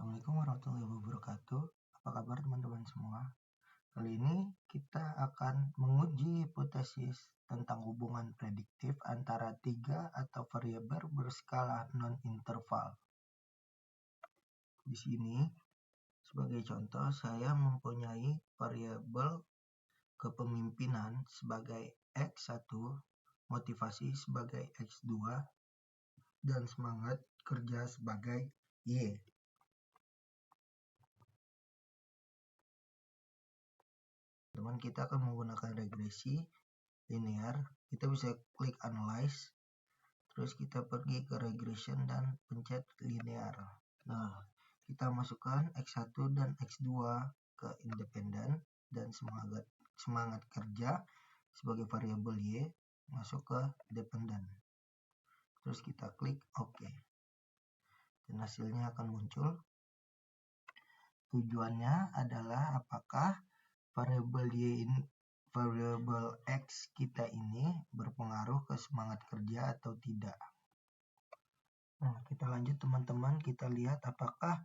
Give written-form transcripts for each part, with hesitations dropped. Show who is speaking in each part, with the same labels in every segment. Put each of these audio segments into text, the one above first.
Speaker 1: Assalamualaikum warahmatullahi wabarakatuh. Apa kabar teman-teman semua? Kali ini kita akan menguji hipotesis tentang hubungan prediktif antara tiga atau variabel berskala non-interval. Di sini, sebagai contoh, saya mempunyai variabel kepemimpinan sebagai X1, motivasi sebagai X2, dan semangat kerja sebagai Y. Teman, kita akan menggunakan regresi linear. Kita bisa klik analyze, terus kita pergi ke regression dan pencet linear. Nah, kita masukkan X1 dan X2 ke independen dan semangat kerja sebagai variabel Y masuk ke dependen. Terus kita klik OK. Dan hasilnya akan muncul. Tujuannya adalah apakah variabel X kita ini berpengaruh ke semangat kerja atau tidak. Nah, kita lanjut teman-teman, kita lihat apakah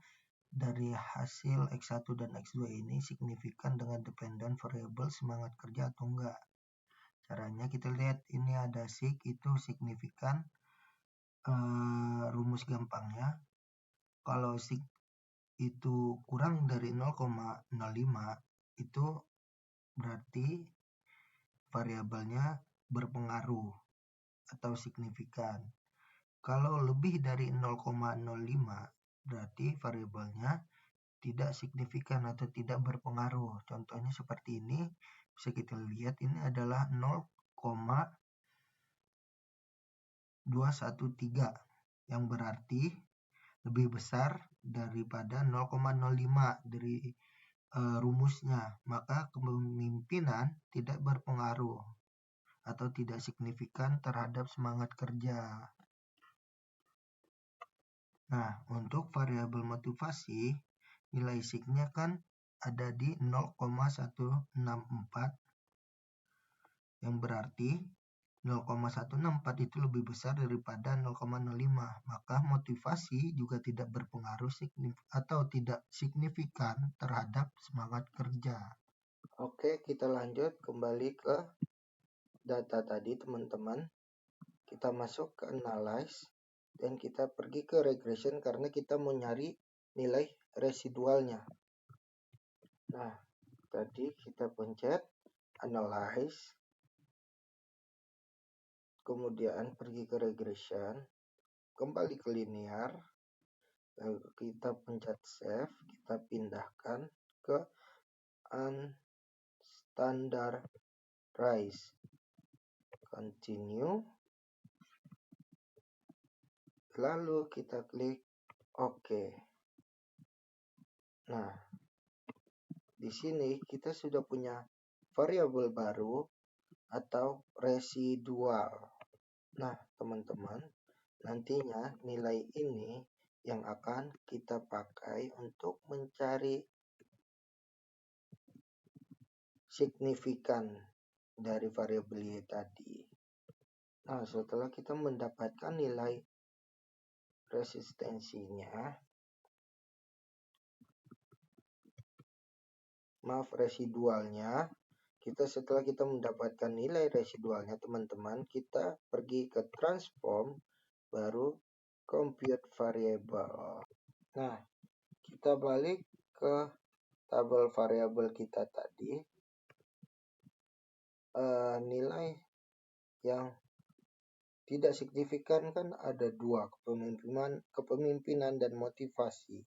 Speaker 1: dari hasil X1 dan X2 ini signifikan dengan dependen variabel semangat kerja atau enggak. Caranya kita lihat ini ada sig, itu signifikan. Rumus gampangnya, kalau sig itu kurang dari 0,05 itu berarti variabelnya berpengaruh atau signifikan. Kalau lebih dari 0,05 berarti variabelnya tidak signifikan atau tidak berpengaruh. Contohnya seperti ini, bisa kita lihat ini adalah 0,213 yang berarti lebih besar daripada 0,05 dari rumusnya, maka kepemimpinan tidak berpengaruh atau tidak signifikan terhadap semangat kerja. Nah, untuk variabel motivasi, nilai sig-nya kan ada di 0,164, yang berarti 0,164 itu lebih besar daripada 0,05, maka motivasi juga tidak berpengaruh atau tidak signifikan terhadap semangat kerja. Oke, kita lanjut kembali ke data tadi teman-teman. Kita masuk ke analyze dan kita pergi ke regression karena kita mau nyari nilai residualnya. Nah, tadi kita pencet analyze, kemudian pergi ke regression, kembali ke linear, lalu kita pencet save, kita pindahkan ke unstandardized, continue, lalu kita klik OK. Nah, di sini kita sudah punya variabel baru atau residual. Nah, teman-teman, nantinya nilai ini yang akan kita pakai untuk mencari signifikan dari variabel Y tadi. Nah, setelah kita mendapatkan nilai residualnya, setelah kita mendapatkan nilai residualnya, teman-teman, kita pergi ke transform, baru compute variable. Nah, kita balik ke tabel variabel kita tadi. Nilai yang tidak signifikan kan ada dua, kepemimpinan dan motivasi.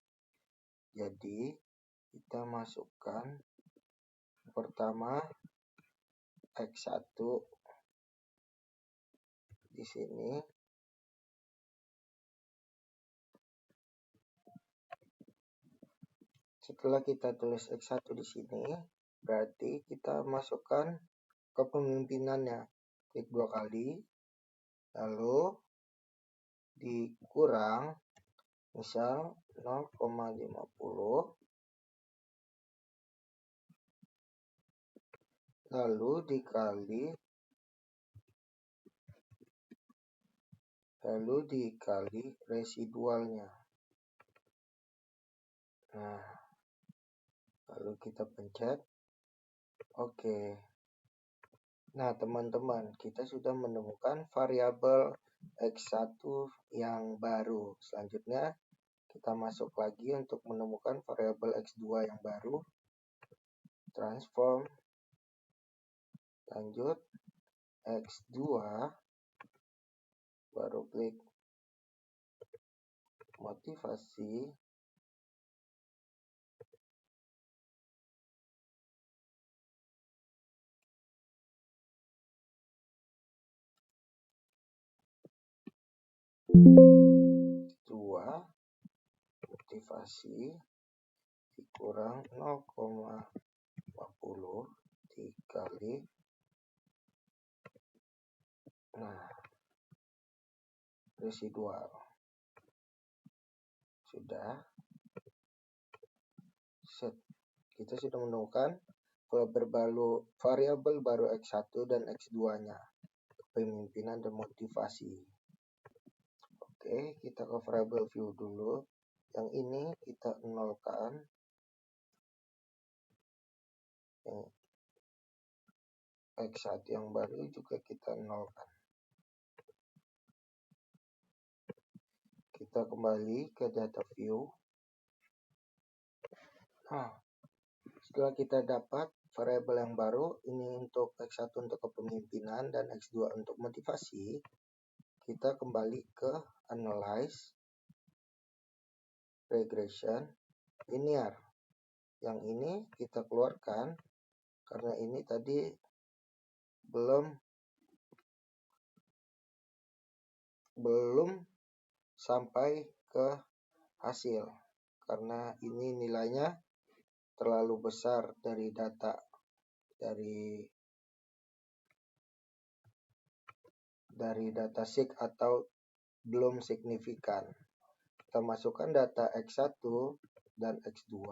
Speaker 1: Jadi kita masukkan pertama X1 di sini. Setelah kita tulis X1 di sini, berarti kita masukkan kepemimpinannya. Klik 2 kali, lalu dikurang, misal 0,50, lalu dikali residualnya. Nah, lalu kita pencet oke. Nah, teman-teman, kita sudah menemukan variabel X1 yang baru. Selanjutnya, kita masuk lagi untuk menemukan variabel X2 yang baru. Transform. Lanjut, X2. Baru klik motivasi. Motivasi dikurang 0,50 dikali. Nah, residual sudah set. Kita sudah menemukan variabel baru X1 dan X2-nya, kepemimpinan dan motivasi. Oke, kita ke variabel view dulu. Yang ini kita nolkan. Yang X1 yang baru juga kita nolkan. Kita kembali ke data view. Nah, setelah kita dapat variabel yang baru, ini untuk X1 untuk kepemimpinan dan X2 untuk motivasi, kita kembali ke Analyze, Regression, Linear. Yang ini kita keluarkan karena ini tadi belum sampai ke hasil karena ini nilainya terlalu besar dari data dari datasheet atau belum signifikan. Kita masukkan data X1 dan X2.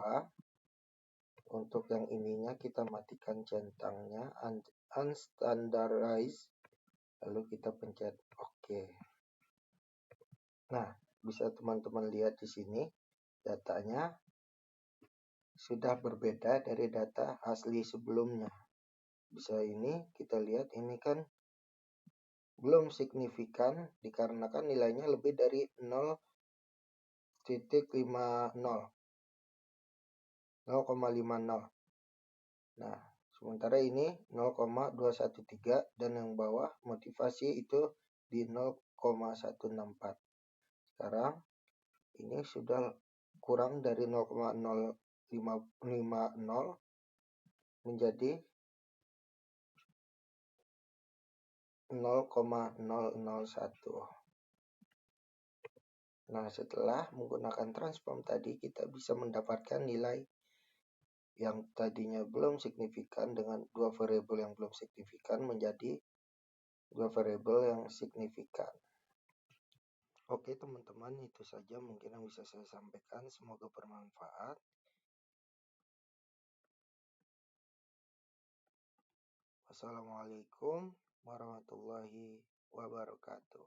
Speaker 1: Untuk yang ininya kita matikan centangnya, unstandardized, lalu kita pencet oke. Nah, bisa teman-teman lihat di sini datanya sudah berbeda dari data asli sebelumnya. Bisa ini kita lihat ini kan belum signifikan dikarenakan nilainya lebih dari 0,50. Nah, sementara ini 0,213 dan yang bawah motivasi itu di 0,164. Sekarang ini sudah kurang dari 0,050 menjadi 0,001. Nah, setelah menggunakan transform tadi, kita bisa mendapatkan nilai yang tadinya belum signifikan dengan dua variabel yang belum signifikan menjadi dua variabel yang signifikan. Oke teman-teman, itu saja mungkin yang bisa saya sampaikan. Semoga bermanfaat. Wassalamualaikum warahmatullahi wabarakatuh.